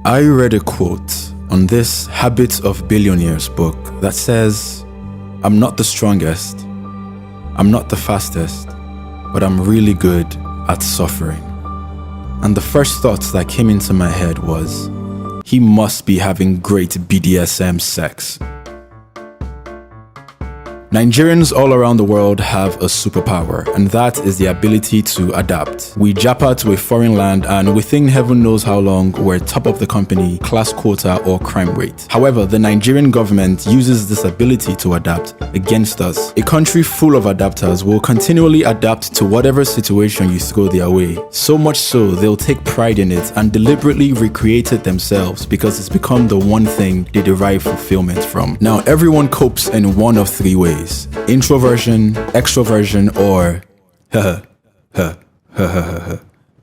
I read a quote on this Habits of Billionaires book that says, I'm not the strongest, I'm not the fastest, but I'm really good at suffering. And the first thought that came into my head was, he must be having great BDSM sex. Nigerians all around the world have a superpower, and that is the ability to adapt. We japa to a foreign land and within heaven knows how long we're top of the company, class quota or crime rate. However, the Nigerian government uses this ability to adapt against us. A country full of adapters will continually adapt to whatever situation you throw their way. So much so, they'll take pride in it and deliberately recreate it themselves because it's become the one thing they derive fulfillment from. Now, everyone copes in one of three ways. Introversion, extroversion, or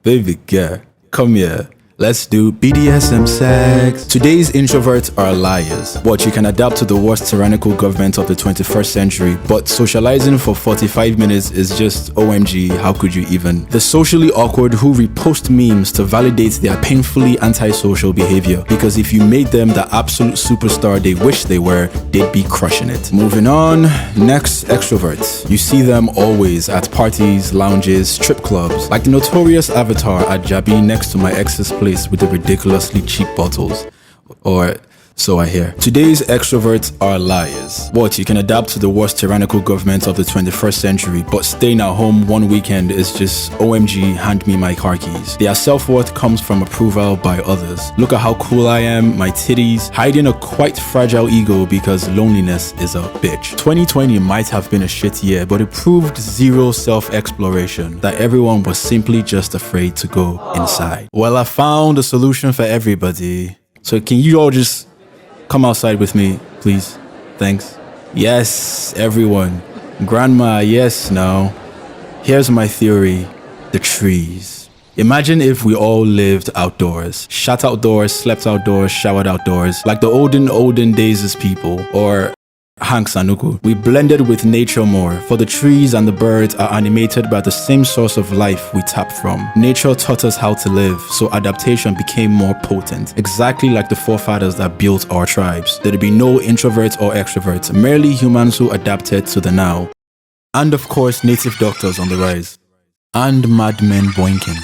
baby girl, come here. Let's do BDSM sex. Today's introverts are liars. What, you can adapt to the worst tyrannical government of the 21st century, but socializing for 45 minutes is just OMG, how could you even? The socially awkward who repost memes to validate their painfully antisocial behavior, because if you made them the absolute superstar they wish they were, they'd be crushing it. Moving on, next, extroverts. You see them always at parties, lounges, strip clubs, like the notorious avatar at Jabi next to my ex's place with the ridiculously cheap bottles, or so I hear. Today's extroverts are liars. What, you can adapt to the worst tyrannical government of the 21st century, but staying at home one weekend is just OMG, hand me my car keys. Their self-worth comes from approval by others. Look at how cool I am, my titties, hiding a quite fragile ego because loneliness is a bitch. 2020 might have been a shit year, but it proved zero self-exploration, that everyone was simply just afraid to go inside. Well, I found a solution for everybody. So can you all just come outside with me, please? Thanks. Yes, everyone. Grandma, yes, now. Here's my theory. The trees. Imagine if we all lived outdoors. Shat outdoors, slept outdoors, showered outdoors. Like the olden days' people. Or Hank Sanuku. We blended with nature more, for the trees and the birds are animated by the same source of life we tap from. Nature taught us how to live, so adaptation became more potent. Exactly like the forefathers that built our tribes. There'd be no introverts or extroverts, merely humans who adapted to the now. And of course, native doctors on the rise. And madmen boinking.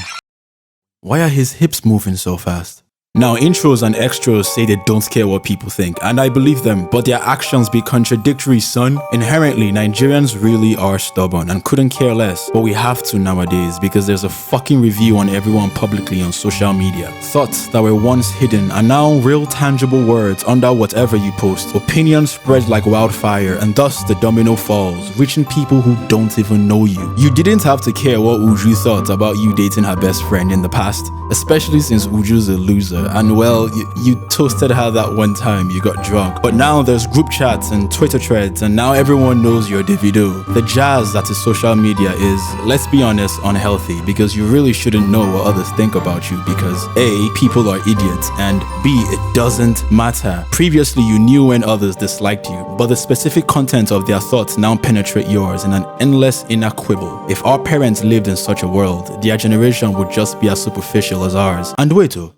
Why are his hips moving so fast? Now, intros and extros say they don't care what people think, and I believe them, but their actions be contradictory, son. Inherently, Nigerians really are stubborn and couldn't care less, but we have to nowadays because there's a fucking review on everyone publicly on social media. Thoughts that were once hidden are now real tangible words under whatever you post. Opinions spread like wildfire, and thus the domino falls, reaching people who don't even know you. You didn't have to care what Uju thought about you dating her best friend in the past, especially since Uju's a loser. And well, you toasted her that one time you got drunk. But now there's group chats and Twitter threads, and now everyone knows you're Davido. The jazz that is social media is, let's be honest, unhealthy, because you really shouldn't know what others think about you because A, people are idiots, and B, it doesn't matter. Previously, you knew when others disliked you, but the specific content of their thoughts now penetrate yours in an endless inner quibble. If our parents lived in such a world, their generation would just be as superficial as ours. And wait, oh.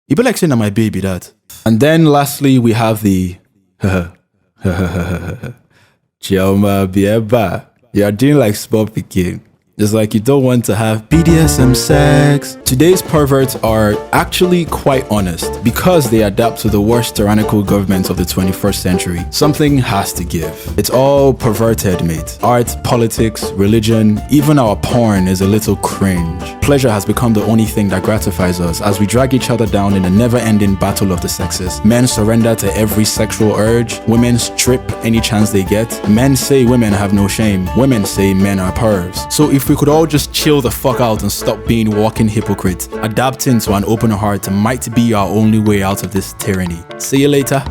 You be like saying that my baby that. And then lastly, we have the Chioma Bieba. You're doing like small picking. Just like you don't want to have BDSM sex. Today's perverts are actually quite honest because they adapt to the worst tyrannical governments of the 21st century. Something has to give. It's all perverted, mate. Art, politics, religion, even our porn is a little cringe. Pleasure has become the only thing that gratifies us as we drag each other down in a never-ending battle of the sexes. Men surrender to every sexual urge. Women strip any chance they get. Men say women have no shame. Women say men are pervs. So if we could all just chill the fuck out and stop being walking hypocrites, adapting to an open heart might be our only way out of this tyranny. See you later.